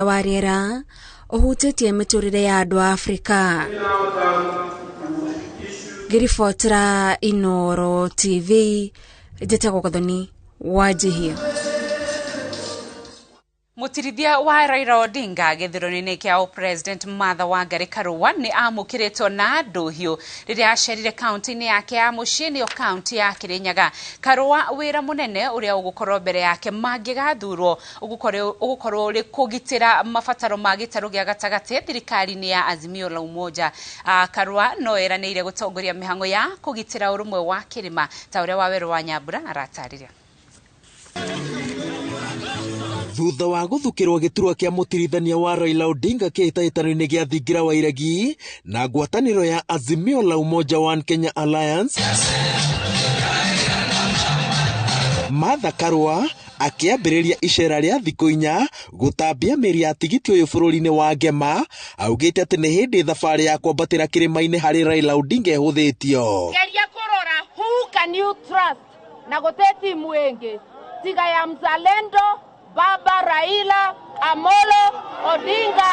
wa rĩera ũhutĩtie mĩtũrĩre ya andũ a Afrika. Ngĩribotera Inooro TV, njĩtagwo Gathoni Wanjihia. Mutirithia wa Raila Odinga gĩthurano-inĩ kĩa President Martha Wangari Karũa nĩ amũkĩrĩtwo na ndũhiũ rĩrĩa acerire kaunti-inĩ yake ya mũciĩ nĩyo kaunti ya Kirinyaga. Karũa wĩra mũnene ũrĩa ũgũkorwo mbere yake mangĩgathurwo ũgũkorwo ũrĩ kũgitĩra mabataro ma gĩtarũ gĩa gatagatĩ thirikari-inĩ ya Azimio la Umoja. Karũa no eranĩire gũtongoria mĩhang'o ya kũgitĩra ũrũmwe wa kĩrĩma ta ũrĩa Waweru wa Nyambura aratarĩria. Thutha wa guthukirwo giturwa kia mutirithania wa Raila Odinga kihitahitano-ini gia thingira wa iregi na ngwataniro ya Azimio la Umoja One Kenya Alliance, Martha Karũa akiambĩrĩria icera rĩa thikũ inya gũtambia mĩri ya tigiti ũyũ bũrũri-inĩ wa Ngema, augĩte atĩ nĩ hĩndĩ thabarĩ ya kwambatĩra kĩrĩma-inĩ harĩ Raila Odinga ĩhũthĩtio. Geria kũrora who can you trust na gũte timu ĩngĩ tiga ya Mzalendo, Baba Raila Amolo Odinga.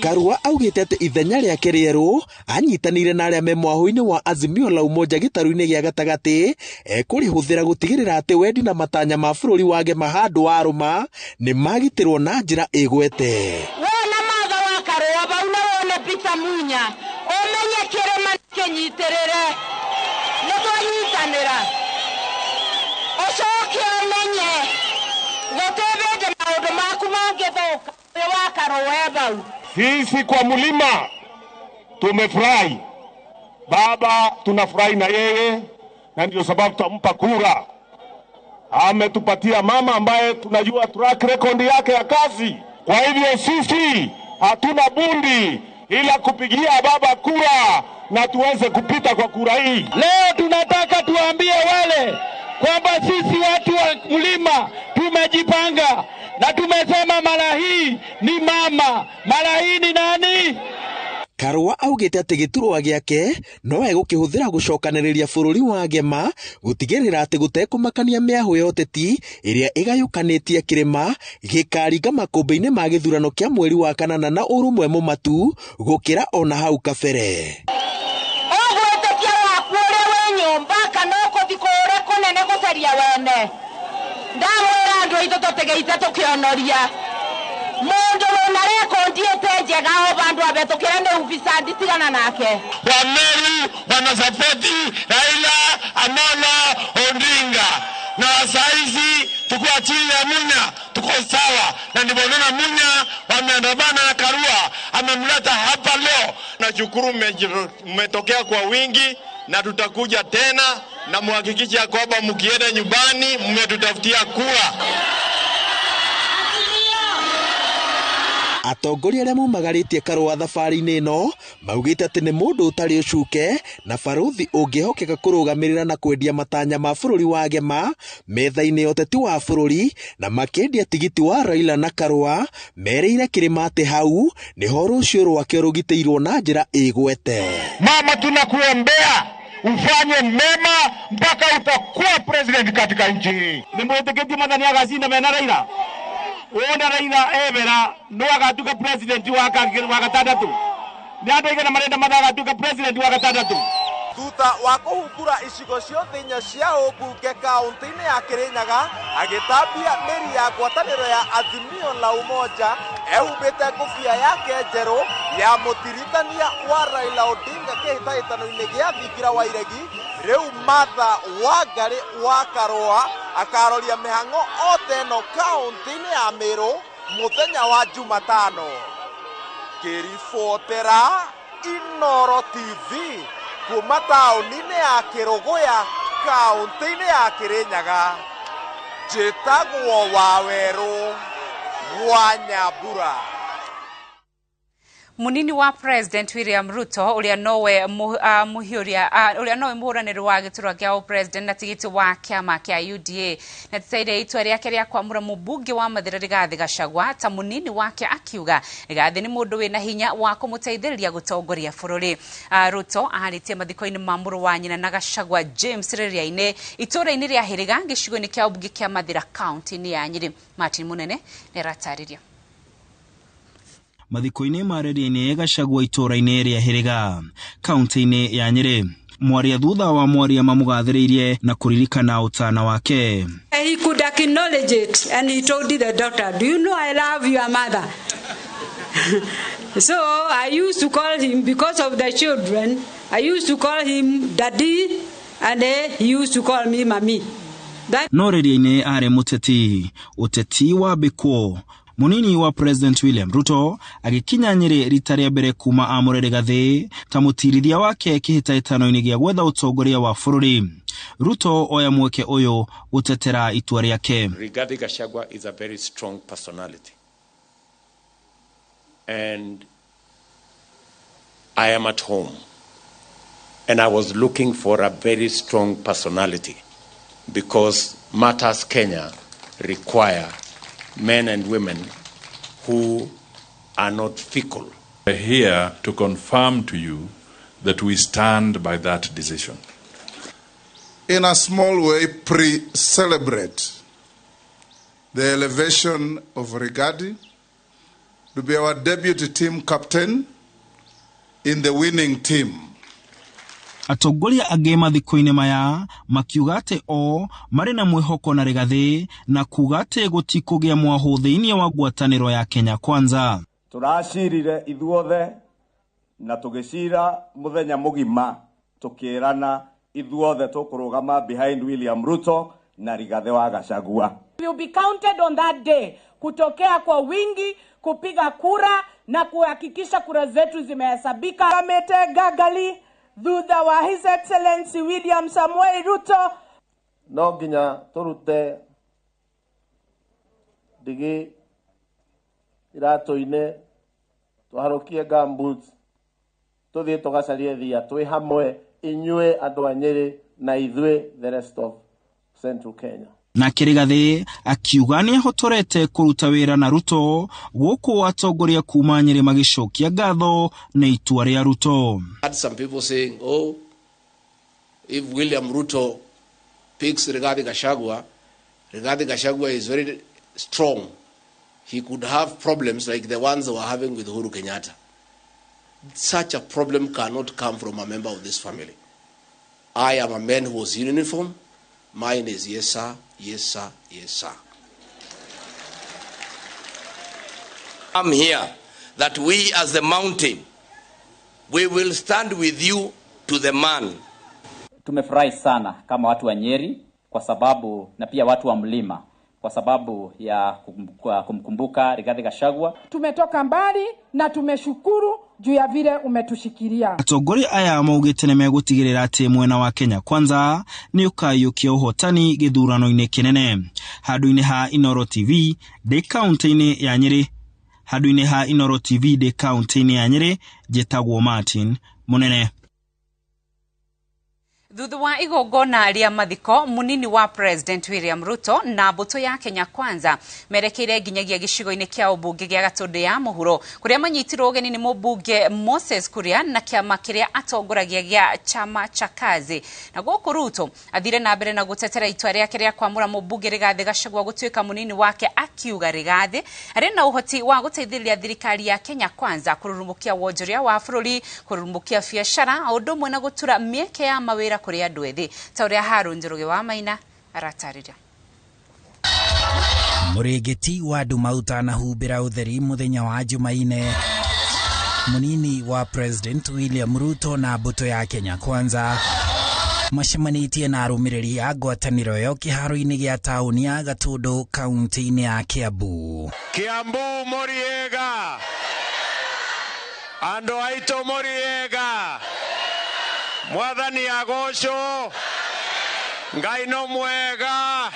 Karũa augĩte atĩ ithenya rĩake rĩerũ anyitanĩire na arĩa me mwahũ-inĩ wa Azimio la Umoja gĩtarũ-inĩ gĩa gatagatĩ ekũrĩhũthĩra gũtigĩrĩra atĩ wendi na matanya ma bũrũri wa Ngema handũ wa Rũma nĩ magitĩrwo na njĩra ĩgwete. Wona Martha wa Karũa bau na wone Peter Munya ũmenye kĩrĩma kĩnyitĩrĩre nĩtwanyitanĩra ũcoke ũmenye gũtebete maũndũ maku mangĩthũka wa Karũa bau. Sisi kwa mlima tumefurahi, baba tunafurahi na yeye, na ndio sababu tutampa kura. Ametupatia mama ambaye tunajua track record yake ya kazi. Kwa hivyo sisi hatuna bundi ila kupigia baba kura na tuweze kupita kwa kura hii. Leo tunataka tuambie wale kwamba sisi watu wa mlima tumejipanga na tumesema mara hii ni mama, mara hii ni nani? Karũa augĩte atĩ gĩturwa gĩake no egũkĩhũthĩra gũcokanĩrĩria bũrũri wa Ngema gũtigĩrĩra atĩ gũtekũmakania mĩahũ ya ũteti ĩrĩa ĩgayũkanĩtie kĩrĩma gĩkaringa makũmbĩ-inĩ ma gĩthurano kĩa mweri wa kanana na ũrũmwe mũmatu gũkĩra ona hau kabere. Ũgwĩtĩkia waku ũrĩ wĩ nyũmba kana ũkũthikũũre kũnene gũcaria wene. Ndamwĩra andũ aitũ tũtigeite tũkĩonoria mũndũ wĩna rekondi ĩte njega o bandũ abetũkĩra nĩ ufisadi tigana nake. Wameru wanasapoti Raila Amolo Odinga na wasaizi tukuwa chini ya Munya tuko sawa, na ndivyo nuna Munya wameandamana na Karũa amemleta hapa leo. Nashukuru mmetokea kwa wingi na tutakuja tena, na muhakikisha kwamba mkienda nyumbani mmetutafutia kura. Atongoria arĩa maumagarĩtie Karũa thabarĩ-inĩ ĩno maugĩte atĩ nĩ mũndũ ũtarĩ ũcuke na baruthi ũngĩhokeka kũrũgamĩrĩra na kwendia matanya ma bũrũri wa Ngema metha-inĩ ya ũteti wa bũrũri, na makĩendia tigiti wa Raila na Karũa merĩire kĩrĩma atĩ hau nĩho rũciũ rwake rũgitĩirwo na njĩra ĩgwete. Mama, tunakuombea ufanye mema mpaka utakuwa president katika nchi hii. Nimwĩtĩkĩtie Mathani agacinda mena Raila. Wona Raila ebera no agatuka president wa gatandatũ. Nĩ andũ aigana marenda Martha agatuka president wa gatandatũ. Thutha wa kũhungura icigo ciothe inya cia ũmbunge kaunti-inĩ ya Kirinyaga, agĩtambia mĩri ya ngwatanĩro ya Azimio la Umoja, ehumbĩte ngũbia yake njerũ ya mũtirithania wa Raila Odinga kĩhĩtahĩtano-inĩ gĩa thingira wa iregi. Rĩu Martha Wangari wa Karũa akaroria mĩhang'o ota ĩno kaunti-inĩ ya Meru mũthenya wa Jumatano. Kĩribotera Inooro TV kuma taũni-inĩ ya Kĩrũgũya kaunti-inĩ ya Kirinyaga, njĩtagwo Waweru wa Nyambura. Munini wa President William Ruto uria nowe muhuraniri wa giturwa kia president na tigiti wa kiama kia UDA na tsaire itwa riake ria kwamura mubunge wa Mathira Rigathi Gachagua ta munini wake akiuga Rigathi ni mundu wina hinya wa kumuteithiriria gutongoria bururi. Ruto aharitie mathiko-ini ma muru wa nyina na Gachagua James Ririaine itura-ini ria Hiriga gicigo-ini kia ubunge kia Mathira county-ini ya Nyeri. Martin Munene neratariria mathiko-ini mareri-ini Gachagua itura-ini ria Hiriga county-ini ya Nyeri. Mwaria thutha wa mwaria mamugathiririe na kuririkana utana wake. He could acknowledge it and he told the doctor, "Do you know I love your mother?" So I used to call him, because of the children, I used to call him Daddy and he used to call me Mami. No riri-ini are uteti wa bikuo. Munini wa President William Ruto agikinya Nyeri rita ria mbere kuma amure Rigathi ta mutirithia wake kihitaitano-ini gia gwetha utongoria wa bururi. Ruto oya mweke uyu utetera itua riake. Rigathi Gachagua is a very strong personality, and I am at home and I was looking for a very strong personality because matters Kenya require men and women who are not fickle. We're here to confirm to you that we stand by that decision. In a small way, celebrate the elevation of Rigathi to be our deputy team captain in the winning team. Atongoria angi mathiko-ini maya makiuga ati o mari na mwihoko na Rigathi na kuga ati gutikugia mwahu thiini wa ngwataniro ya Kenya Kwanza. Turacirire ithuothe na tugicira muthenya mugima tukirana ithuothe tukurugama behind William Ruto na Rigathi wa Gachagua. We will be counted on that day kutokea kwa wingi kupiga kura na kuhakikisha kura zetu zimehesabika. Amete gagali thutha wa His Excellency William Samuel Ruto. No nginya turute digi irato-ine tuharukie gumboots tuthie tugacarie thia twi hamwe inyue andu a Nyeri na ithue the rest of Central Kenya. Na Rigathi akiuga ni ahotorete kuruta wira na Ruto guku atongoria kuma Nyeri magicokia ngatho na itua ria Ruto. Had some people saying, oh, if William Ruto picks Rigathi Gachagua is very strong. He could have problems like the ones they were having with Uhuru Kenyatta. Such a problem cannot come from a member of this family. I am a man who was in uniform. Mine is yes, sir, yes, sir, yes, sir. I'm here that we as the mountain, we will stand with you to the man. Tumefurahi sana kama watu wa Nyeri kwa sababu na pia watu wa mlima kwa sababu ya kumkumbuka Rigathi Gachagua. Tumetoka mbali na tumeshukuru juu ya vile umetushikilia. Atongoria aya maugite ne megutigirira ati mwena wa Kenya Kwanza ni ukayukia uhotani githurano-ini kinene. Handu-ini ha Inoro TV de county-ini ya Nyeri. Handu-ini ha Inoro TV de county-ini ya Nyeri jetagwo Martin Munene. Thutha wa igongona ria mathiko munini wa President William Ruto na mbuto ya Kenya Kwanza merekeire nginyagia gicigo-ini kia ubunge gia Gatundu ya muhuro kuria manyitirwo ugeni ni mubunge Moses Kuria na kiama kiria atongoragia gia chama cha kazi. Na guku Ruto athire na mbere na gutetera itua riake ria kwamura mubunge Rigathi Gachagua gutuika munini wake akiuga Rigathi ari na uhoti wa guteithiriria thirikari ya Kenya Kwanza kururumbukia wonjoria wa bururi, kururumbukia biashara undu mwe na gutura mieke ya mawira kuri andu ethi. Tauria Haru Njiruge wa Maina aratariria. Murigiti wa Dumauta na hubira utheri muthenya wa Jumaine. Munini wa President William Ruto na mbuto ya Kenya Kwanza macemanitie na arumiriri ya ngwataniro yo kiharo-ini gia tauni ya Gatundu kaunti-ini ya Kiambu. Kiambu Moriega, ando aito Moriega, mwathani agocwo, Ngai no mwega,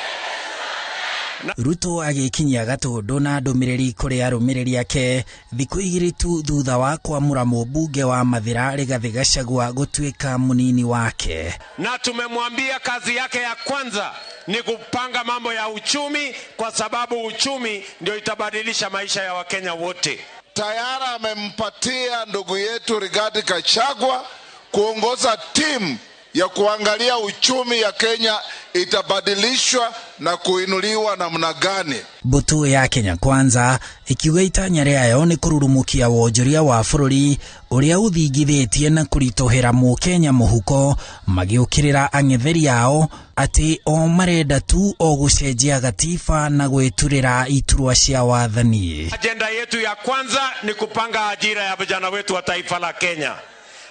Ruto agikinyia Gatundu na ndumiriri kuri arumiriri ake thiku igiri tu thutha wa kwamura mũmbunge wa Mathira Rigathi Gachagua gũtuĩka munini wake. Na tumemwambia kazi yake ya kwanza ni kupanga mambo ya uchumi, kwa sababu uchumi ndio itabadilisha maisha ya Wakenya wote. Tayari amempatia ndugu yetu Rigathi Gachagua kuongoza timu ya kuangalia uchumi ya Kenya itabadilishwa na kuinuliwa namna gani. Mbũtũ ya Kenya Kwanza ikiuga itanya rĩayo nĩ kũrurumukia wonjoria wa bũrũri ũrĩa ũthingithĩtie na kũritũhĩra mũkenya mũhuko, magĩũkĩrĩra ang'etheri ao atĩ o marenda tu o gũcenjia gatiba na gwĩturĩra iturwa cia wathani. Agenda yetu ya kwanza ni kupanga ajira ya vijana wetu wa taifa la Kenya.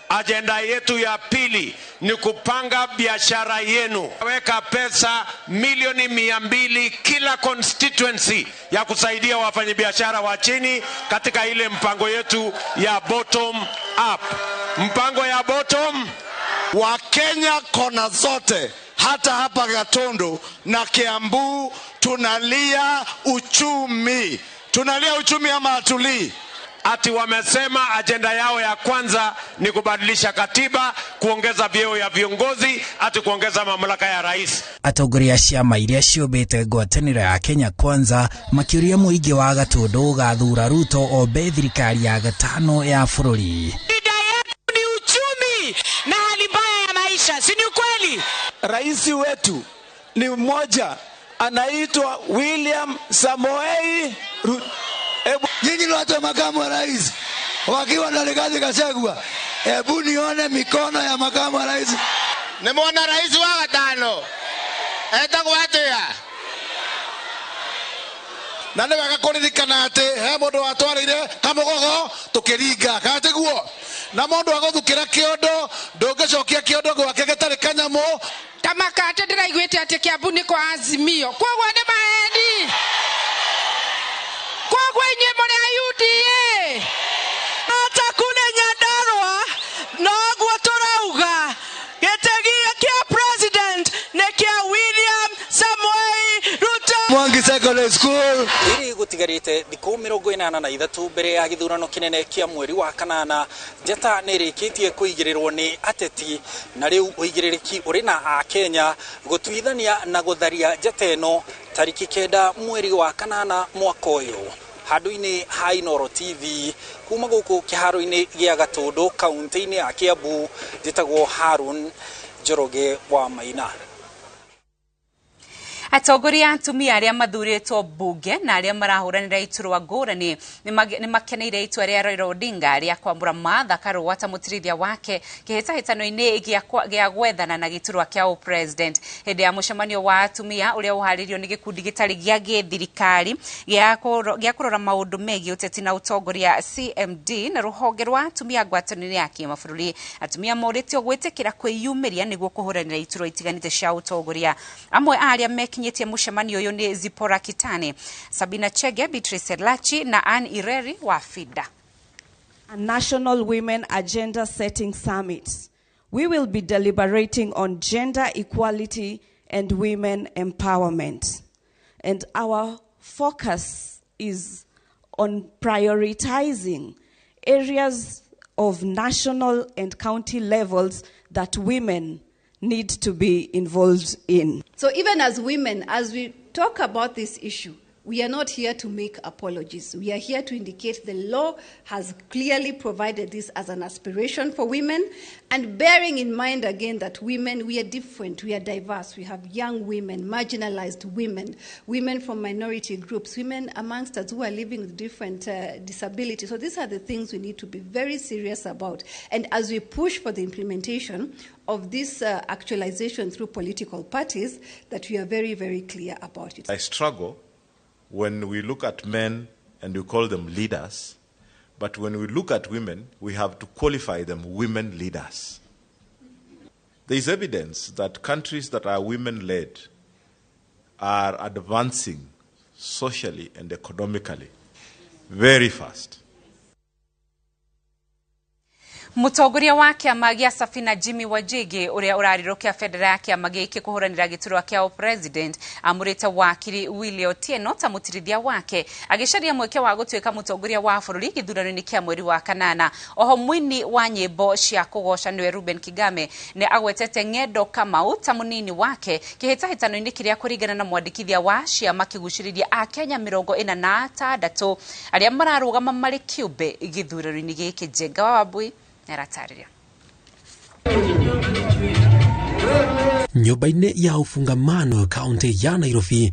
Agenda yetu ya pili ni kupanga biashara yenu. Weka pesa milioni 200 kila constituency ya kusaidia wafanyabiashara wa chini katika ile mpango yetu ya bottom up. Mpango ya bottom wa Kenya kona zote, hata hapa Gatundu na Kiambu tunalia uchumi. Tunalia uchumi ama hatulii? Ati wamesema agenda yao ya kwanza ni kubadilisha katiba, kuongeza vyeo ya viongozi, ati kuongeza mamlaka ya rais. Atongoria ciama iria ciũmbĩte ngwatanĩro ya Kenya Kwanza makĩũria mũingĩ wa Gatundu gathura Ruto ombe thirikari ya gatano ya bũrũri. Shida yetu ni uchumi na hali mbaya ya maisha, si ni kweli? Rais wetu ni mmoja, anaitwa William Samoei Ruto. Nyinyi ni watu wa makamu wa rais wakiwa na Rigathi Gachagua, hebu nione mikono ya makamu wa rais. Nimeona rais wa gatano etagwatia na nĩ wega kũririkana atĩ he mũndũ watwarĩire kamugogo tũkĩringa kateguo, na mũndũ agũthukĩra kĩondo ndũngĩcokia kĩondo gwake gĩtarĩ kanyamũ. Tamakate ndĩraiguĩte atĩ Kiambu nĩ kwa Azimio, koguo nĩ mahendi. Koguo inyuĩ mũrĩ a UDA, hata kule Nyandarua noguo tũrauga gĩtĩ kĩa president nĩ kĩa William Samoei Ruto. Mwangi Secondary School iri gutigarite thikũ 43 mbere ya gĩthurano kĩnene kĩa mweri wa kanana, njata nĩ ĩrĩkĩtie kũigĩrĩrwo nĩ ateti, na rĩu ũigĩrĩrĩki ũrĩ na Akenya gũtuithania na gũtharia njata ĩno tariki 9 mweri wa kanana mwaka ũyũ. Handũ-inĩ ha Inooro TV kuma gũkũ kĩharo-inĩ gĩa Gatundu kaunti-inĩ ya Kiambu, njĩtagwo Harun Njoroge wa Maina. Atongoria atumia arĩa mathuurĩtwo mbunge na arĩa marahũranĩra iturwa ngũrani nĩ makeneire itua rĩa Raila Odinga rĩa kwambura Martha Karua ta mũtirithia wake kĩhĩtahĩtano-inĩ gĩa gwethana na gĩturwa kĩa president. Hĩndĩ ya mũcemanio wa atumia ũrĩa ũharĩrĩirio nĩ gĩkundi gĩtarĩ gĩa gĩthirikari gĩa kũrora maũndũ megiĩ ũteti na ũtongoria CMD na rũhonge rwa atumia ngwatanĩro ya kĩmabũrũri, atumia morĩtio gwĩtĩkĩra kwĩyumĩria nĩguo kũhũranĩra iturwa itiganĩte cia ũtongoria. Amwe arĩa mekinyĩtie mũcemanio ũyũ nĩ Zipora Kitane, Sabina Chege, Beatrice Lachi na Anne Ireri wa FIDA. A National Women Agenda Setting Summit. We will be deliberating on gender equality and women empowerment. And our focus is on prioritizing areas of national and county levels that women need to be involved in. So even as women, as we talk about this issue, we are not here to make apologies. We are here to indicate the law has clearly provided this as an aspiration for women, and bearing in mind again that women, we are different, we are diverse. We have young women, marginalized women, women from minority groups, women amongst us who are living with different disabilities. So these are the things we need to be very serious about. And as we push for the implementation of this actualization through political parties, that we are very, very clear about it. I struggle when we look at men and we call them leaders, but when we look at women, we have to qualify them women leaders. There is evidence that countries that are women-led are advancing socially and economically very fast. Mutongoria wa kiama gia Safina Jimmy Wajigi uria urarirokia federa ya kiama giki kuhuranira giturwa kia president amurite wakiri Willie Otieno ta mutirithia wake agisharia mweke wa gutuika mutongoria wa bururi githurano-ini kia mweri wa kanana. Oho mwini wa nyimbo cia kugoca niwe Ruben Kigame ne agwetete Ng'endo Kamau ta munini wake kihitahitano-ini kiria kurigana na mwandikithia wa ciama kiguciriria a Kenya 46 aria mararugama mari kiumbe githurano-ini giki. Jenga wa Wabui neratarĩria. Nyumba-inĩ ya ũfungamano kaunti ya Nairobi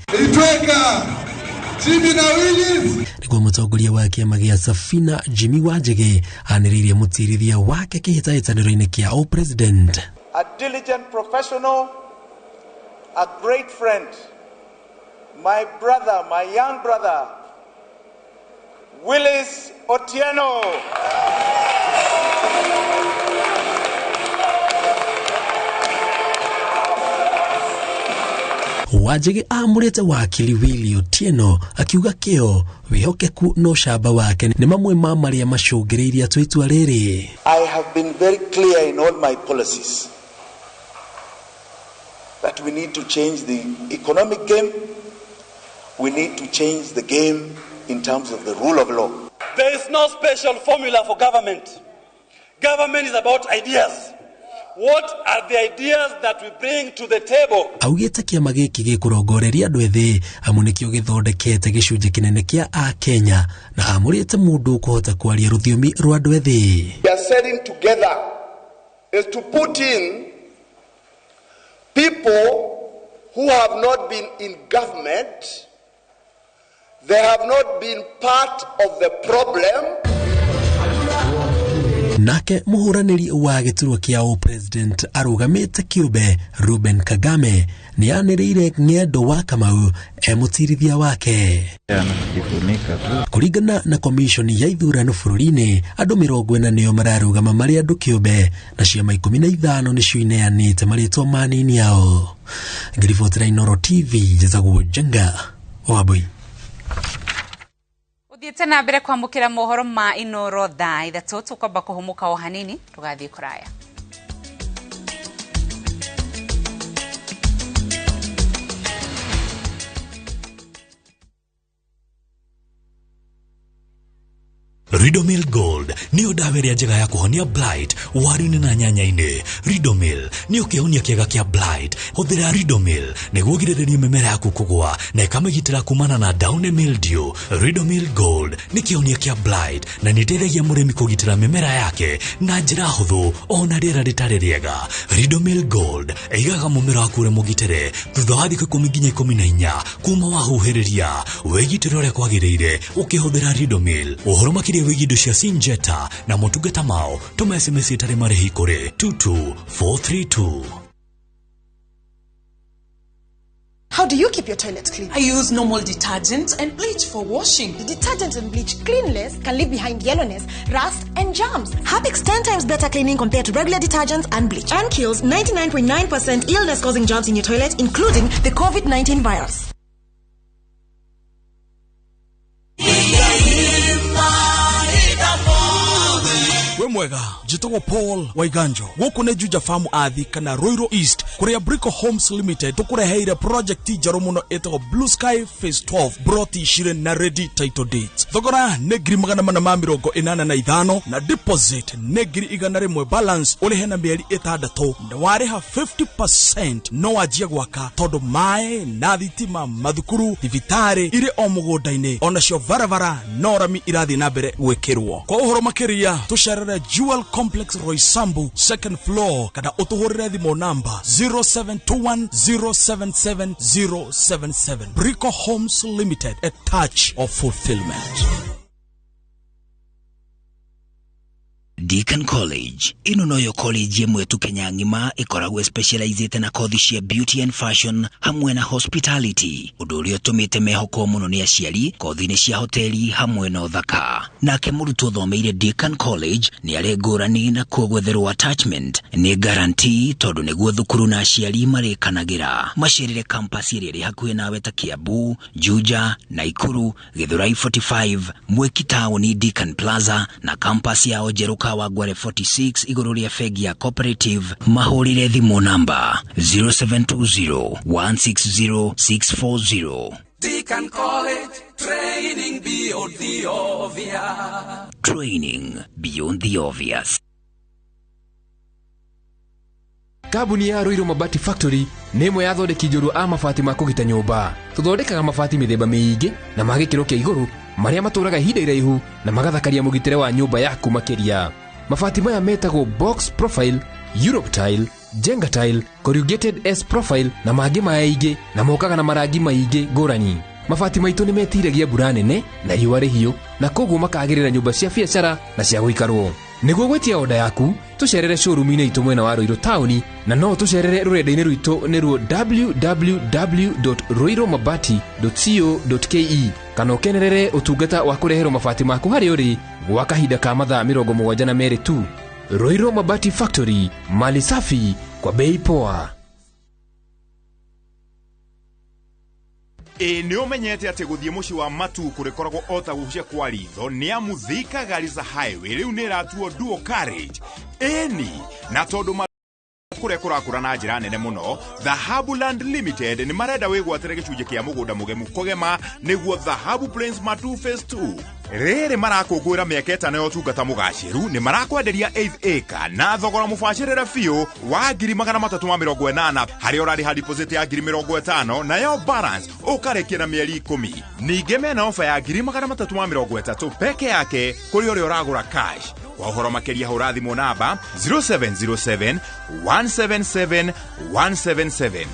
nĩguo mũtongoria wa kĩama gĩa Safina Jimmy Wajigi anĩrĩirie mũtirithia wake kĩhĩtahĩtanĩro-inĩ kĩa president. A diligent professional, a great friend, my brother, my young brother, Willis Otieno. Wajigi amurite wakili Willie Otieno akiuga kio wihokeku no shamba wake ni mamwe ma maria macungiriria twitua riri. I have been very clear in all my policies that we need to change the economic game, we need to change the game in terms of the rule of law. There is no special formula for government. Government is about ideas. What are the ideas that we bring to the table? Augite kiama giki gikurongoreria andu ethi amu nikio githondekete gicunje kinene kia a Kenya na amurite mundu kuhota kwaria ruthiomi rwa andu ethi. We are setting together is to put in people who have not been in government, they have not been part of the problem. Nake muhuraniri wa giturwa kia president arugamite kiumbe Ruben Kagame ni anĩrĩire Ng'endo wa Kamau mutirithia wake. Kuringana na komishoni ya ithurano bururi-ini andu 40 nio mararugama mari andu kiumbe na ciama 15 nicio ineanite maritwa manini yao. Ngiribotera Inoro TV Jezagwo Jenga Wabui. Uthiete na mbere kwamukira mohoro ma Inoro thaa ithatu tukwamba kuhumuka o hanini tugathie kuraya. Ridomil Gold ni odaveria njega ya kuhonia blight waru-ini na nyanya-ini. Ridomil ni ukihonia kiega kia blight. Huthira Ridomil niguo girĩrĩrie mĩmera yaku kugwa na ikamĩgitĩra kumana na downy mildew. Ridomil Gold ni kihonia kia blight na nĩteithagia mũrĩmi kũgitĩra mĩmera yake na njĩra hũthũ ona rĩera rĩtarĩ rĩega. Ridomil Gold ĩigaga mũmera waku ũrĩ mũgitĩre thutha wa thikũ 10 nginya 14 kuma wahuhĩrĩria. Wĩgitĩre ũrĩa kwagĩrĩire ũkĩhũthĩra Ridomil. Ũhoro makĩria wĩgiĩ indo cia Sinjeta na motungata mao tũma SMS itarĩ marĩhi kũrĩ 22432. How do you keep your toilets clean? I use normal detergent and bleach for washing. The detergent and bleach cleanless can leave behind yellowness, rust, and germs. Harpic's 10 times better cleaning compared to regular detergents and bleach, and kills 99.9% illness-causing germs in your toilet, including the COVID-19 virus. Mwega jitogwo Paul Waiganjo guku ne Juja Farm athi kana Royal East kuria Brico Homes Limited tukureheire project njeru muno etagwo Blue Sky Phase 12 broti shire na ready title date. Thogora ne ngiri 885 na deposit ne ngiri 100 balance ulihe na mieri 6 na wariha 50% no wajia gwaka tondu mae na thitima mathukuru thibitari ire o mugundaini ona cio varavara no rami irathi na mbere gwikirwo. Kwa uhoro makiria tusharere Jewel Complex Roysambu second floor kada utuhorere thimo number 0721077077. Brico Homes Limited, a touch of fulfillment. Deakin College ino noyo college yemwe tu Kenya ngima ikoragwo specialized na kothi cia beauty and fashion hamwe na hospitality. Undu uria utumite mehoko muno ni aciari kothi ni cia hoteli hamwe na uthaka. nake mũrutwo thomeire Deakin College nĩ arĩ ngũrani na kuogwetherwo attachment nĩ guarantee tondũ nĩguo thukuru na aciari marĩkanagĩra. Macerere campus ĩrĩa ĩrĩ hakuhĩ nawe ta Kiambu, Juja, Naikuru, Githurai 45, Mweki Taũni Deakin Plaza na campus ya njerũ Kawangware 46 igũrũ rĩa bengi ya Cooperative. Mahũrĩre thimũ namba 0720-160-640. Deakin College, training beyond the obvious. Training beyond the obvious. Kambuni ya Ruiru Mabati Factory nĩ ĩmwe ya athondeki njorua a mabati ma kũgita nyũmba. Tũthondekaga mabati mĩthemba mĩingĩ na ma gĩkĩro kĩa igũrũ marĩa matũraga ihinda iraihu na magathakaria mũgitĩre wa nyũmba yaku makĩria. Mabati maya metagwo box profile, Europe tile, Jenga tile, corrugated S profile na mangĩ maingĩ na mokaga na marangi maingĩ ngũrani. Mabati maitũ nĩ metiragia mbura nene na riũa rĩhiũ na koguo makagĩrĩra nyũmba cia biacara na cia gũikarwo. Nĩguo gwetia oda yaku, tũcerere showroom-inĩ itũ mwena wa Ruiru Town na no tũcerere rũrenda-inĩ rwitũ nĩruo www.ruiromabati.co.ke kana ũkenerere ũtungata wa kũreherwo mabati maku harĩ ũrĩ gwa kahinda ka mathaa 72 tu. Ruiru Mabati Factory, mali safi kwa bei poa. Nĩ ũmenyete atĩ gũthiĩ mũciĩ wa matu kũrĩkoragwo o ta gũcia kwa ritho nĩ amu Thika Garissa Highway rĩu nĩ ĩratuo dual carriage. Ĩni na tondũ kũrĩa kũrakũra na njĩra nene mũno, Dhahabu Land Limited nĩ marenda wĩgwatĩre gĩcunjĩ kĩa mũgũnda mũgemu kũgema nĩguo Dhahabu Plains Matu Phase 2. Rĩrĩ marakũngũĩra mĩaka 5 ya ũtungata mũgacĩru, nĩ marakwenderia 8 acre na thogora mũbacĩrĩre biũ wa 380,000 harĩa ũrarĩha deposit ya 50,000 nayo balance ũkarĩkia na mĩeri 10. Ningĩ mena ofa ya 330,000 peke yake kũrĩ ũrĩa ũragũra cash. Kwa ũhoro makĩria hũra thimũ namba 0707 177 177.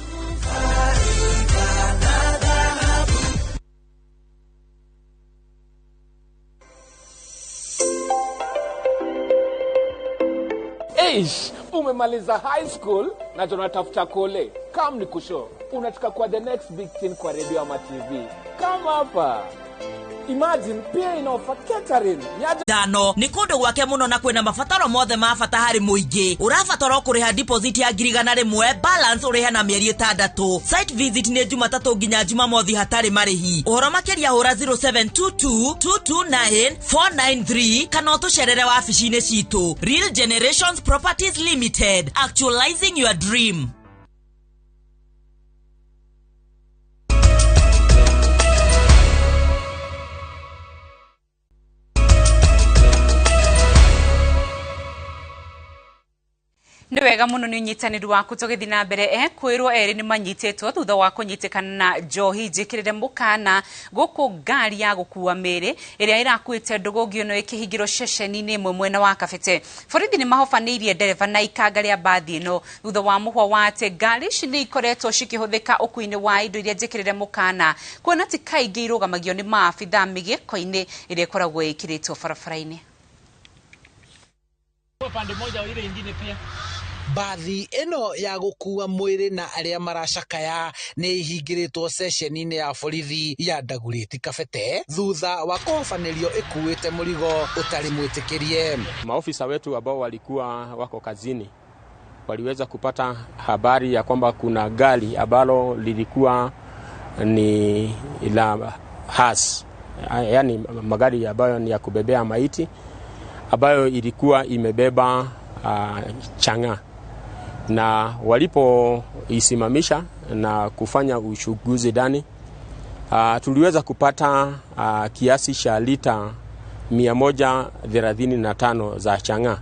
Umemaliza high school na tunatafuta kole. Come ni kusho. Unataka kwa the next big thing kwa radio ama TV. Come hapa. Imagine pia inofa catering. Dano ni kundu gwake muno na kwina mabataro mothe ma bata hari muingi. Urabatara kuriha deposit ya 100,000, balance uriha na mieri 6. Site visit ni Jumatatu nginya Jumamothi hatari marihi. Uhoro makiria hura 0722-229-493 kana utucerere wabici-ini citu. Real Generations Properties Limited, actualizing your dream. Nĩ wega mũno nĩ unyitanĩri waku tũgĩthiĩ na mbere kwĩrwo erĩ nĩ manyitĩtwo thutha wa kũnyitĩkana na njohi njĩkĩrĩre mũkana gũkũ ngari ya gũkua mĩrĩ ĩrĩa ĩrakuĩte ndũgũngio no ĩkĩhingĩrwo ceceni-inĩ ĩmwe mwena wa Kabete. Borithi nĩ mahofanĩirie ndereba na ikanga rĩa mbathi ĩno thutha wa mũhwa wa atĩ ngari ici nĩ ikoretwo cikĩhũthĩka ũkuinĩ wa indo iria njĩkĩrĩre mũkana kuona atĩ kaingĩ irũgamagio nĩ maabitha mĩgĩko-inĩ ĩrĩa ĩkoragwo ĩkĩrĩtwo barabara-inĩ. Pande moja au ile nyingine pia. Bathi eno ya gũkua mwĩrĩ na arĩa maracakaya nĩ ihingĩrĩtwo ceceni-inĩ ya borithi ya Ndagurĩti Kabete thutha wa kũhofanĩrio ĩkuĩte mũrigo ũtarĩ mwĩtĩkĩrie. Maofisa wetu ambao walikuwa wako kazini waliweza kupata habari ya kwamba kuna gari ambalo lilikuwa ni la has, yani magari ambayo ni ya kubebea maiti ambayo ilikuwa imebeba changa, na walipoisimamisha na kufanya uchunguzi ndani tuliweza kupata kiasi cha lita 135 za changa.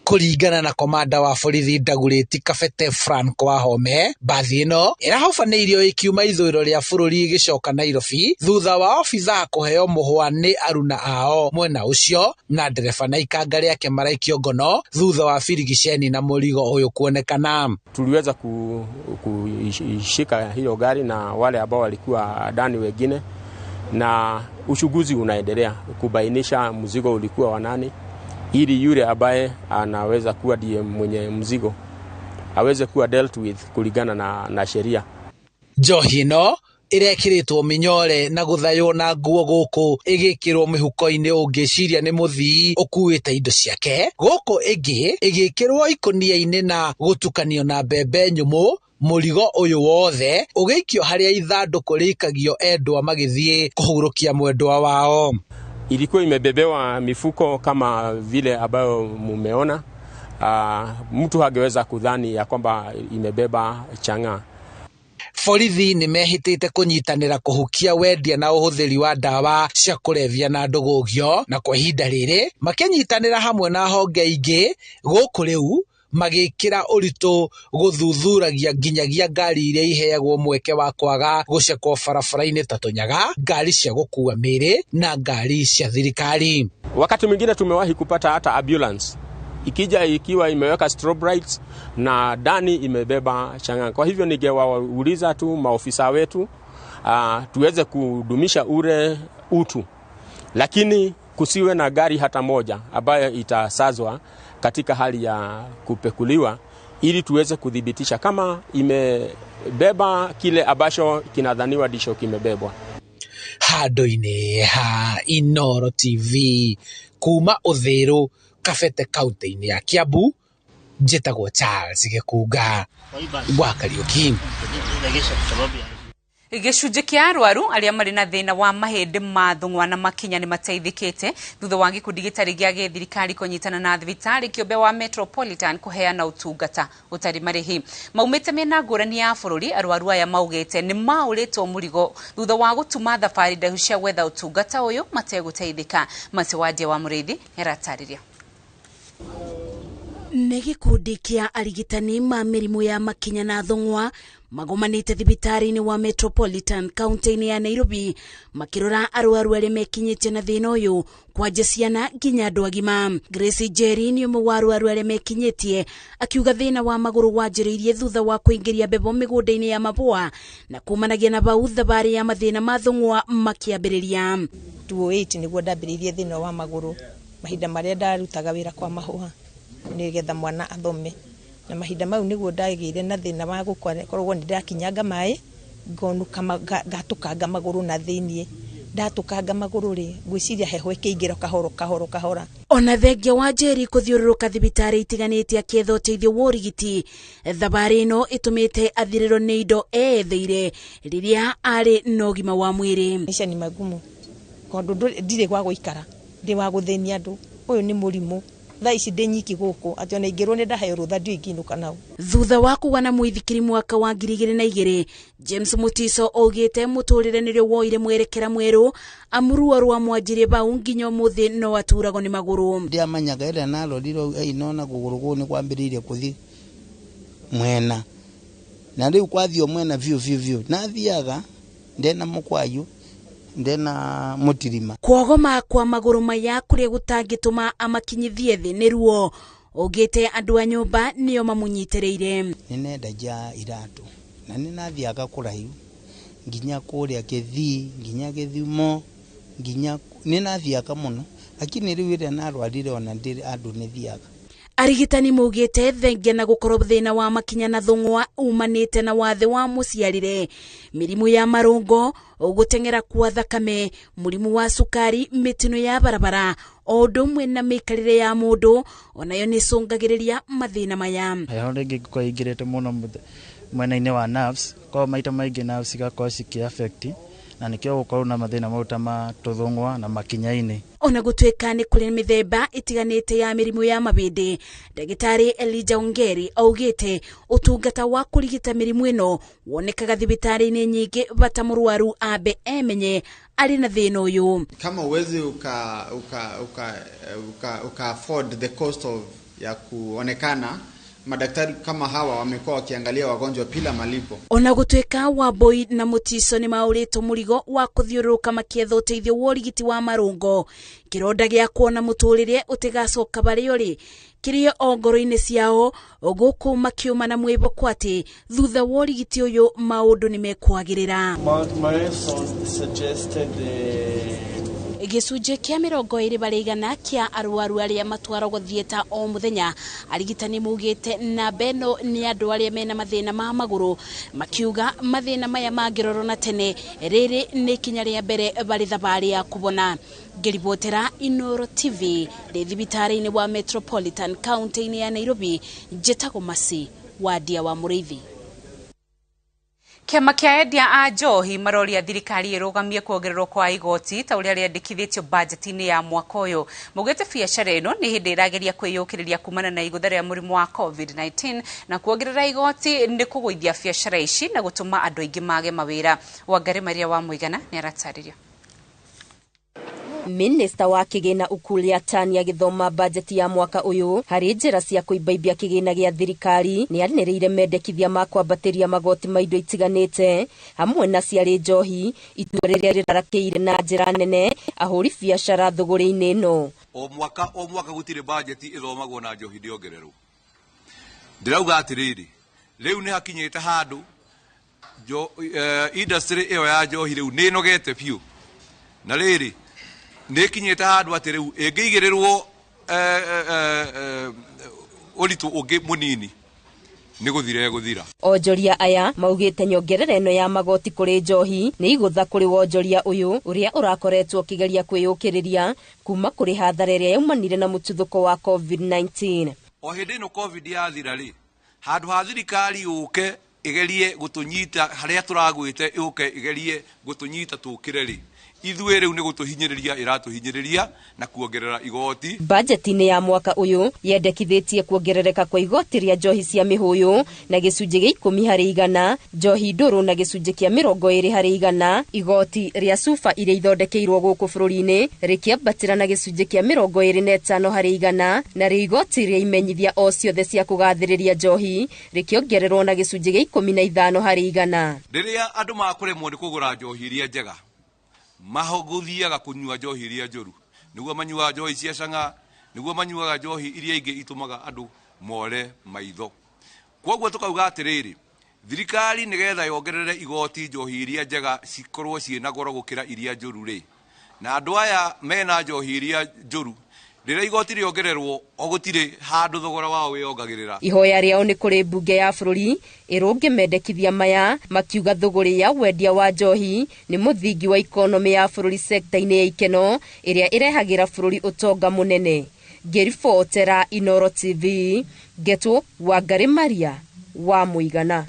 Kũringana na komanda wa borithi Ndagurĩti Kabete Frank Wahome, mbathi ĩno ĩrahofanĩirio ikiuma ithũĩro rĩa bũrũri gĩcoka Nairobi thutha wa ofisa kũheo mũhwa nĩ aruna ao mwena ũcio na ndereba na ikanga rĩake maraikio ngono thutha wa birigiceni na mũrigo ũyũ kuonekana. Tuliweza kushika hiyo gari na wale ambao walikuwa ndani wengine, na uchunguzi unaendelea kubainisha mzigo ulikuwa wa nani, ili yule ambaye anaweza kuwa ndiye mwenye mzigo aweze kuwa dealt with kulingana na sheria. Njohi ĩno irekiritwo minyore na guthayo na nguo guku igikirwo mihuko-ini ungiciria ni muthii ukuite indo ciake. Guku ingi igikirwo ikonia-ini na gutukanio na mbembe nyumu. Murigo uyu wothe ugeikio haria ithanduku rikagio endwa magithie kuhurukia mwendwa wao. Ilikuwa imebebewa mifuko kama vile ambayo mumeona. Mtu hangeweza kudhani ya kwamba imebeba chang'aa. Borithi ni mehitite kunyitanira kuhukia wendia na uhuthiri wa dawa cia kulevya na ndugugio, na kwa ihinda riri makinyitanira hamwe na honge ingi guku riu magikira uritu guthuthuragia nginyagia ngari iria iheagwo mweke wa kwaga gucekwo barabara-ini ta tunyaga, ngari cia gukua miri na ngari cia thirikari. Wakati mwingine tumewahi kupata hata ambulance ikija ikiwa imeweka strobe lights na ndani imebeba chang'aa. Kwa hivyo ningewauliza tu maofisa wetu tuweze kudumisha ule utu, lakini kusiwe na gari hata moja ambayo itasazwa katika hali ya kupekuliwa, ili tuweze kudhibitisha kama imebeba kile ambacho kinadhaniwa ndicho kimebebwa. Handu-ini ha Inoro TV kuma Uthiru Kabete kaunti-ini ya Kiambu, njitagwo Charles Gikunga wa Kariuki. Gicunjĩ kĩa arwaru arĩa marĩ na thĩna wa mahĩndĩ ma thũng'wa na makinya nĩ mateithĩkĩte thutha wa gĩkundi gĩtarĩ gĩa gĩthirikari kũnyitana na thibitarĩ kĩũmbe wa Metropolitan kũheana ũtungata ũtarĩ marĩhi. Maumĩte mĩena ngũrani ya bũrũri, arwaru aya maugĩte nĩ maũrĩtwo mũrigo thutha wa gũtuma thabarĩ ndaihu cia gwetha ũtungata ũyũ mategũteithĩka. Matiwandia wa Mũrĩithi eratarĩria. Nĩ gĩkundi kĩa arigitani ma mĩrimũ ya makinya na thũng'wa magomanĩte thibitarĩ-inĩ wa Metropolitan kaunti-inĩ ya Nairobi makĩrora arwaru arĩa mekinyĩtie na thĩna ũyũ kwanja ciana nginya andũ agima. Grace Jerry nĩ ũmwe wa arwaru arĩa mekinyĩtie, akiuga thĩna wa magũrũ wanjĩrĩirie thutha wa kũingĩria mbebo mĩgũnda-inĩ ya mabũa na kumanagia na bau thabarĩ ya mathĩna ma thũng'wa makĩambĩrĩria. 2008 nĩguo ndambĩrĩirie thĩna wa magũrũ, mahinda marĩa ndarutaga wĩra kwa mahũa nĩgetha mwana athome, na mahinda mau nĩguo ndagĩire na thĩna wa gũkorwo nĩ ndakinyanga maĩ ngonuka ngatũkanga magũrũ na thĩiniĩ. Ndatũkanga magũrũ rĩ, ngwĩciria heho ĩkĩingĩra kahora. Ona thengia wa Jerry kũthiũrũrũka thibitarĩ itiganĩte akĩetha ũteithio wa ũrigiti, thabarĩ ĩno ĩtũmĩte athirĩrwo nĩ indo etheire rĩrĩa arĩ na ũgima wa mwĩrĩ. Maisha ni magumu tondũ ndirĩ gwa gũikara, ndĩ wa gũthĩnia andũ. Ũyũ nĩ mũrimũ, thaa ici ndĩ nyiki gũkũ, atĩ ona ingĩrwo nĩ ndaheo rũtha ndingĩinũka nao. Thutha wa kũgwa na mũithikiri mwaka wa 2002, James Mutiso oigĩte mũtũrĩre nĩrĩo woire mwerekera mwerũ, amũrua rwa mwanjirie bau nginya ũmũthĩ no aturagwo nĩ magũrũ. Ndiamanyaga ĩrĩa narorire nona kũgũrũ kũu nĩ kwambĩrĩirie kũthi mwena, na rĩu kwathio mwena biũ nathiaga ndena mũkwayu ndena mutirima. Kwogoma kwa magũrũ maya kũrĩa gũtangĩtũma amakinyithie thĩ nĩ ruo, ũgĩte andũ a nyũmba nĩo mamunyitĩrĩire. Nĩnenda ja iratũ na nĩnathiaga kũraihu nginya kũrĩa Gĩthii nginya Gĩthumo nginya nĩnathiaga mũno, lakini rĩu ĩrĩa narwarire ona ndĩ andũ nĩthiaga. Arigitani maugĩte thengia na gũkorwo thĩna wa makinya na thũng'wa umanĩte na wathe wa mũciarĩre, mĩrimũ ya marũngo, gũteng'era kwa thakame, mũrimũ wa cukari, mĩtino ya barabara, o ũndũ ũmwe na mĩikarĩre ya mũndũ onayo nĩcũngagĩrĩria mathĩna maya. Heho rĩngĩ gũkorwo ingĩrĩte mũno mwena-inĩ wa nerves, kwa maita maingĩ nerves igakorwo cikĩ-affect, na nĩkĩo gũkorwo na mathĩna mau ta ma tũthũng'wa na makinya-inĩ. Ona gũtuĩka nĩ kũrĩ mĩthemba ĩtiganĩte ya mĩrimũ ya mabĩndĩ, ndagĩtarĩ Elijah Ongeri augĩte ũtungata wa kũrigita mĩrimũ ĩno wonekaga thibitarĩ-inĩ nyingĩ bata mũrwaru ambe emenye arĩ na thĩna ũyũ. Kama uwezi uka afford the cost of ya kuonekana, madaktari kama hawa wamekuwa wakiangalia wagonjwa bila malipo. Ona gũtuĩka Wambui na Mutiso nĩ maũrĩtwo mũrigo wa kũthiũrũrũka makĩetha ũteithio wa ũrigiti wa marũngo, kĩronda gĩa kuona mũtũrĩre ũtigacoka barĩ ũrĩ kĩrĩ o ngoro-inĩ ciao, gũkũ makiuma na mwĩboko atĩ thutha wa ũrigiti ũyũ maũndũ nĩ mekwagĩrĩra. gicunje kia 20 bari igana kia arwaru aria matwaragwo thieta o muthenya. Arigitani mugite na beno ni andu aria mena mathina ma maguru, makiuga mathina maya mangirorwo na tene riri ni kinya ria mbere bari thabari ya kubona. Ngiribotera Inoro TV thibitari-ini wa Metropolitan County ya Nairobi, Njetago Masi wadia wa Muriithi. Kiama kia endia a njohi maroria thirikari irugamie kuongererwo kwa igoti ta uria riandikithitio budget-ini ya mwaka uyu. Mugite biacara ino ni hindi irageria kwiyukiriria kumana na igutha ria murimu wa COVID-19 na kuongerera igoti ni kugwithia biacara ici na gutuma andu aingi mage mawira. Wangari Maria wa Muigana ni aratariria. Minister wa kigina Ukulia Tania githoma budget ya mwaka uyu hari njira cia kuibaibia kigina gia thirikari ni ariniriire mendekithia ma kwambatiria magoti ma indo itiganite hamwe na ciari njohi itua riria rirarakiire na njira nene ahuri biacara thuguri-ini ino. O mwaka gutire budget ithomagwo na njohi ndiongererwo. Ndirauga atiriri riu ni hakinyite handu industry iyo ya njohi riu ni nogete piu na riri nekinyete handu ati riu ingiigirirwo uritu ungi munini ni guthira. Onjoria aya maugite nyongerera ino ya magoti kuri njohi ni igutha kuri wonjoria uyu uria urakoretwo kigeria kwiyukiriria kuma kuri hathara iria yaumanire na mututhuko wa COVID-19. O hindi ino COVID yathira ri handu ha thirikari yuke igerie gutunyita haria turagwite yuke igerie gutunyita tukire ri ithuĩ rĩu nĩ gũtũhinyĩrĩria iratuhinyĩrĩria na kuongerera igoti. Budget-ini ya mwaka uyu yendekithĩtie kuongerereka kwa igoti ria njohi cia mĩhũyũ na gĩcunjĩ gĩa 10%, njohi ndũrũ na gĩcunjĩ kĩa 20%, igoti ria cuba iria ithondekeirwo gũkũ bũrũri-inĩ rĩkĩambatĩra na gĩcunjĩ kĩa 25% na rio igoti ria imenyithia o ciothe cia kũgathĩrĩria njohi rĩkĩongererwo na gĩcunjĩ gĩa 15%. Rĩrĩa andũ makũremwo nĩ kũgũra njohi iria njega mahoguthiaga kunyua njohi iria njũru niguo manyuaga njohi cia canga niguo manyuaga njohi iria ingi itumaga andu more maitho. Kwoguo tukauga atiriri thirikari nigetha yongerere igoti njohi iria njega cikorwo ciina goro gukira iria njũru ri na andu aya mena njohi iria njũru rĩrĩa igoti rĩongererwo ogutire handu thogora wao wĩongagĩrĩra. Ihoya rĩao nĩ kũrĩ mbunge ya bũrũri ĩrũnge mendekithia maya makiuga thũgũrĩ ya wendia wa njohi nĩ mũthingi wa ikonomi ya bũrũri sekta-inĩ ya ikeno ĩrĩa ĩrehagĩra bũrũri ũtonga mũnene. Ngĩribotera Inoro TV, Ngetwo Wangari Maria wa Muigana.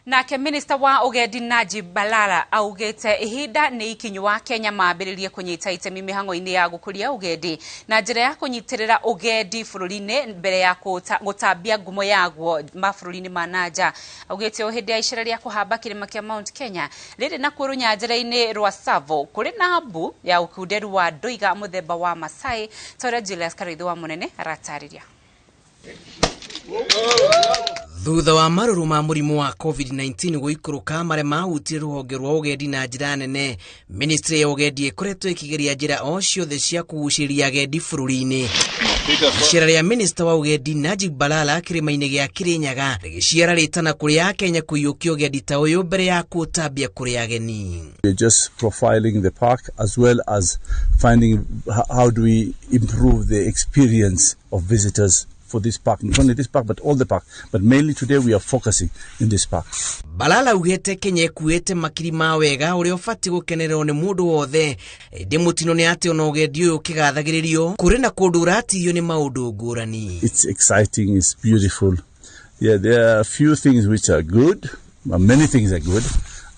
Nake Minister wa Ugendi Najib Balala augite ihinda ni ikinyu wa Kenya mambiririe kunyita itemi mihango-ini ya gukuria ugendi na njira ya kunyitirira ugendi bururi-ini mbere ya gutambia ngumo yaguo mabũrũri-inĩ ma nanja. Augite o hindi ya icera ria kuhamba kirima kia Mount Kenya riri na kuru nyanjira-ini rwa Savo kuri na mbu ya ukunderu wa nduiga muthemba wa Masai. Tora Julius Karithu wa Munene aratariria. Thutha wa maruru ma murimu wa COVID-19 guikuruka maria mahutire ruhonge rwa ugendi na njira nene, Ministry ya ugendi ikoretwo ikigeria njira o ciothe cia kugucĩrĩria agendi bũrũri-inĩ. Icera ria Minister wa ugendi Najib Balala kirima-inĩ gĩa Kirinyaga rĩgĩciara rĩtana kũrĩ akenya kũiyũkia ugendi ta ũyũ mbere ya kũũtambia kũrĩ ageni. We're just profiling the park as well as finding how do we improve the experience of visitors for this park, not only this park but all the park, but mainly today we are focusing in this park. Balala ugete Kenya ikuete makiri ma wega uria ufati gukenererwo ni mundu wothe ndi mutino ni ati ona ugendi uyu kigathagiririo kuri na kundu uratirio ni maundu ngurani. It's exciting, it's beautiful. Yeah, there are a few things which are good, many things are good,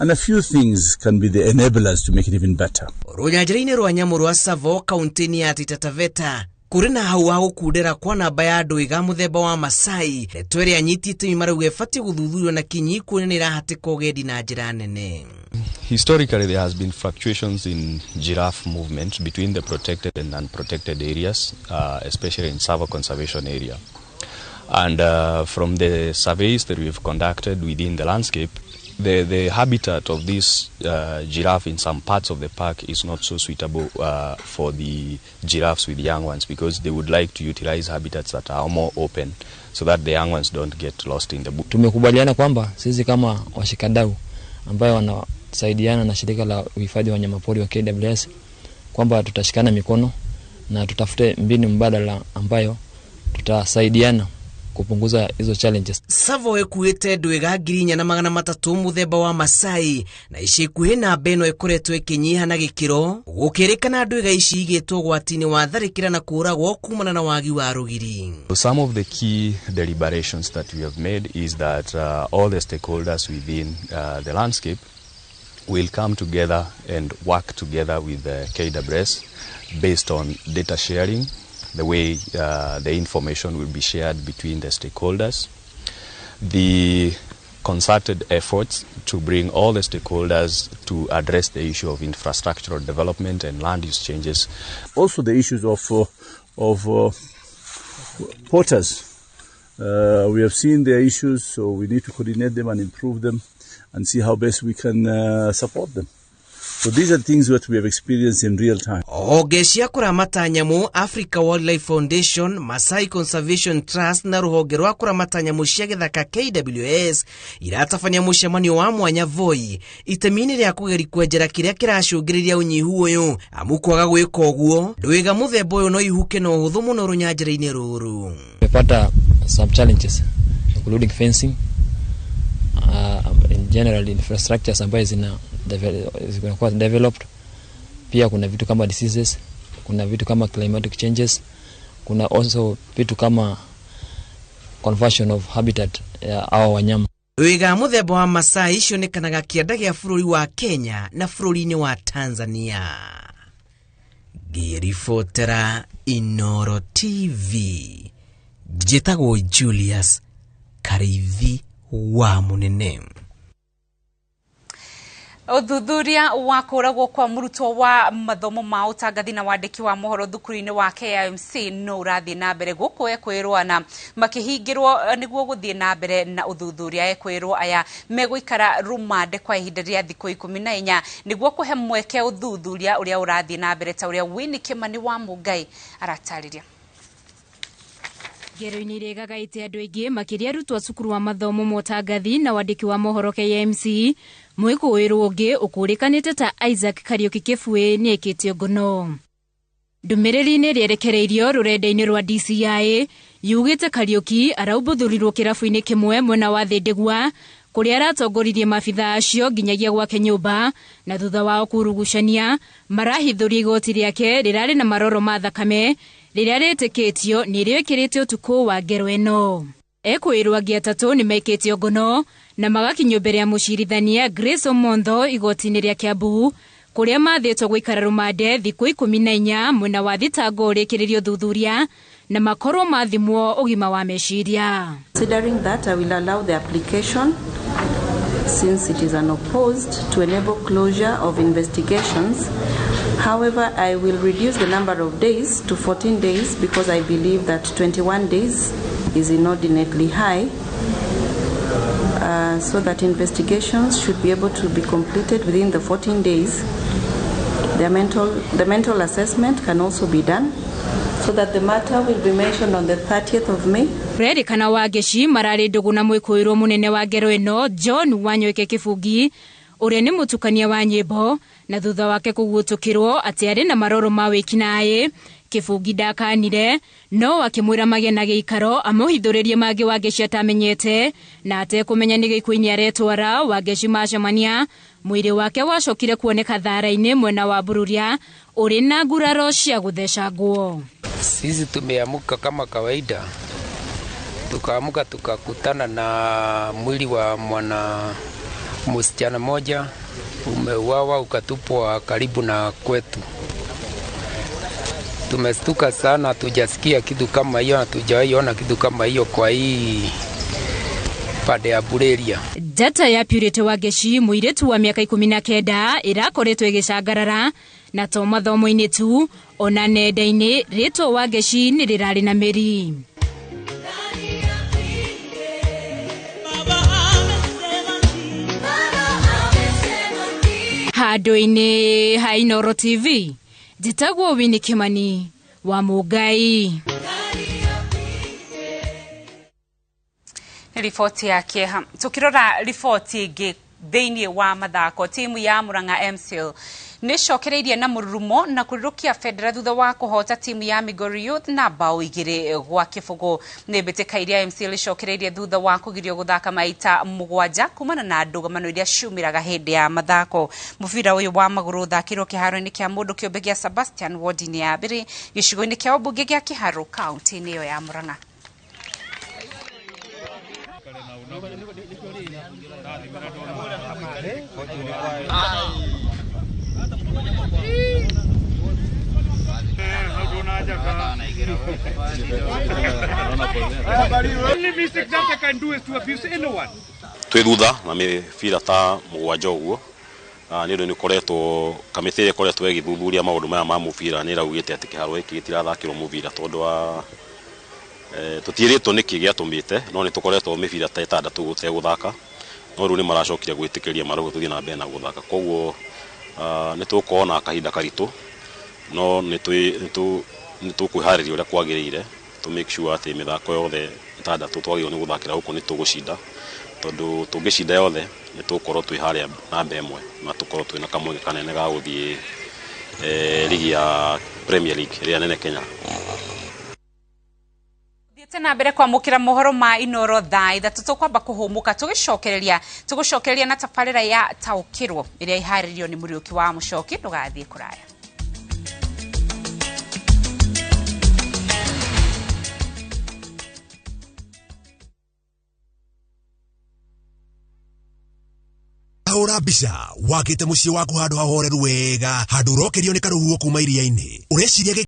and a few things can be the enablers to make it even better. Runyanjira-ini rwa nyamu rwa Savo kaunti ya Taita Taveta kuri na hau wa gukundera kwa namba ya nduiga muthemba wa Masai twere anyitite imarauga ifati guthuthurio na kinyi kuonera hatika ugendi na njira nene. Historically, there has been fluctuations in giraffe movement between the protected and unprotected areas, especially in Savo conservation area. And from the surveys that we've conducted within the landscape, the habitat of this giraffe in some parts of the park is not so suitable for the giraffes with young ones, because they would like to utilize habitats that are more open so that the young ones don't get lost in the bush. Tumekubaliana kwamba sisi kama washikadau ambao wanasaidiana na shirika la uhifadhi wa wanyamapori wa KWS kwamba tutashikana mikono na tutafute mbinu mbadala ambayo tutasaidiana kupunguza hizo challenges. Savo ekuite ndwega 3,300 muthemba wa Masai na icikuhi na beno ikoretwo ikinyiha na gikiro gukirikana ndwega ici igitwo gwatini wa tharikira na kuragwo kumana na wagi wa rugiri. Some of the key deliberations that we have made is that all the stakeholders within the landscape will come together and work together with the KWS based on data sharing, the way the information will be shared between the stakeholders, the concerted efforts to bring all the stakeholders to address the issue of infrastructural development and land use changes. Also the issues of porters. We have seen their issues, so we need to coordinate them and improve them and see how best we can support them. So these are things that we have experienced in real time. Ogecia kuramata nyamu Africa Wildlife Foundation, Masai Conservation Trust na ruhonge rwa kuramata nyamu cia githaka KWS iratafanya mucemanio wa mwanya Voi itemini ria kugeri kwenjera kiria kiracungiriria unyihu uyu amu kwaga gwika uguo ndwiga muthemba uyu no ihuke no huthu muno runyanjira-ini ruru. Tumepata some challenges including fencing, in general infrastructures ambayo zinakuwa developed. Pia kuna vitu kama diseases, kuna vitu kama climatic changes, kuna also vitu kama conversion of habitat ya awa wanyama. Wiga muthemba wa Masai cionekanaga kianda gia bururi wa Kenya na bururi-ini wa Tanzania. Girifotera Inoro TV. Jitagwo Julius Karithi wa munene. Uthuthuria wa kuragwo kwa murutwo wa mathomo ma utangathi na wandiki wa mohoro thukuru-ini wa KMC no urathie na mbere guku ekwirwo na makihingirwo niguo guthie na mbere na uthuthuria. Ekwirwo aya meguikara rumande kwa ihinda ria thikũ 14 niguo kuhe mweke uthuthuria uria urathie na mbere ta uria Winnie Kimani wa Mungai aratariria. Ngero-ini regagaite andu aingi makiria arutwo cukuru wa mathomo ma utangathi na wandiki wa mohoro KMC mwikuirwo ungi ukurikanite ta Isaac Kariuki Kibui ni ekitio ngono. Ndumiriri-ini rierekereirio rurenda-ini rwa DCI yugite Kariuki araubuthurirwo kirabu-ini kimwe mwena wa Thindigua kuria aratongoririe mabitha acio nginyagia gwake nyumba na thutha wao kurugucania marahithuria igoti riake rirari na maroro ma thakame riria ritikitio ni riekirite utuku wa ngero eno. Ekwirwo angi atatu ni mekitio ngono na magakinywo mbere ya mucirithania Grace Omondo igoti-ini ria Kiambu kuria mathitwo guikara rumande thikũ 14 mwena wa thitango urikiririo thuthuria na makorwo mathimwo ugima wa meciria. Considering that, I will allow the application since it is unopposed to enable closure of investigations. However, I will reduce the number of days to 14 days because I believe that 21 days is inordinately high, so that investigations should be able to be completed within the 14 days. The mental assessment can also be done so that the matter will be mentioned on the 30th of May. Redikana wa Geshi marari ndugu na mwikuirwo munene wa ngero eno John Wanyoike Kibugi uria ni mutukania wa nyimbo na thutha wake kugutukirwo ati ari na maroro ma wikinae. Kibugi ndakanire no akimwira mage na giikaro amuhithuririe mage wa Geshi atamenyete na ate kumenya ni gikuini aretwara wa Geshi macemania. Mwiri wake wacokire kuoneka thara-ini mwena wa Bururia uri na nguraro cia guthecangwo. Sisi tumeamuka kama kawaida, tukaamuka tukakutana na mwili wa msichana moja umeuawa ukatupwa karibu na kwetu. Tumestuka sana, tujasikia kitu kama hiyo na tujawahi ona kitu kama hiyo kwa hii pande ya Bureria. Data ya Purity wa Geshi muiretu wa miaka 19 irakoretwo igicangarara na to mathomo-ini tu ona nenda-ini rito wa Geshi ni rirari na meri. Handu-ini ha Inoro TV njitagwo Winnie Kimani wa Mungai. Ripoti yake tukirora ripoti ingi thiini wa mathako timu ya Murang'a MCL nĩ cokereirie na mũrurumo na kũrirukia Federa thutha wa kũhota timu ya Migori Youth na bao 2-0. Nĩ mbĩtĩka iria MC ĩcokereirie thutha wa kũgirio gũthaka maita 7 kumana na ndũgamano iria ciumĩraga hĩndĩ ya mathako. Mũbira ũyũ wa magũrũ thakĩrwo kĩharo-inĩ kĩa mũndũ kĩũmbe gĩa Sebastian ward-inĩ ya mbere gĩcigo-inĩ kĩa ũmbunge gĩa Kĩharũ kaunti-inĩ ĩyo ya Murang'a. Twĩ thutha na mĩbira ta 7 ũguo nĩ ũndũ nĩ koretwo kamĩtĩ ĩkoretwo ĩgĩthuthuria maũndũ maya ma mũbira nĩ ĩraugĩte atĩ kĩharo gĩkĩ gĩtirathakĩrwo mũbira tondũ wa tũtiĩrĩtwo nĩkĩ gĩatũmĩte no nĩ tũkoretwo mĩbira ta 6 gũtegũthaka no rĩu nĩ maracokire gwĩtĩkĩria marauga tũthiĩ na mbere na gũthaka koguo nĩ tũkorwo na kahinda karitũ no nĩ tũkwĩharĩria ũrĩa kwagĩrĩire to make sure atĩ mĩthako yothe 6 twagĩrĩirwo nĩ gũthakĩra gũkũ nĩ tũgũcinda tondũ tũngĩcinda yothe nĩ tũkorwo twĩ harĩa namba ĩmwe na tũkorwo twĩna kamweke kanene ga gũthiĩ ligi ya Premier League ĩrĩa nene Kenya. Tena mbere kwamũkĩra mohoro ma Inoro thaa 3 tũkwamba kũhũmũka tũgũcokereria na tabarĩra ya taũkĩrwo ĩrĩa iharĩrio nĩ Mũriũki wa Mũcoki ndũgathiĩ kũraya. Ahora mbica wakĩte mũciĩ waku handũ hahoreru wega handũ ũrokerio nĩ karũhuho kuma iria-inĩ ũreciria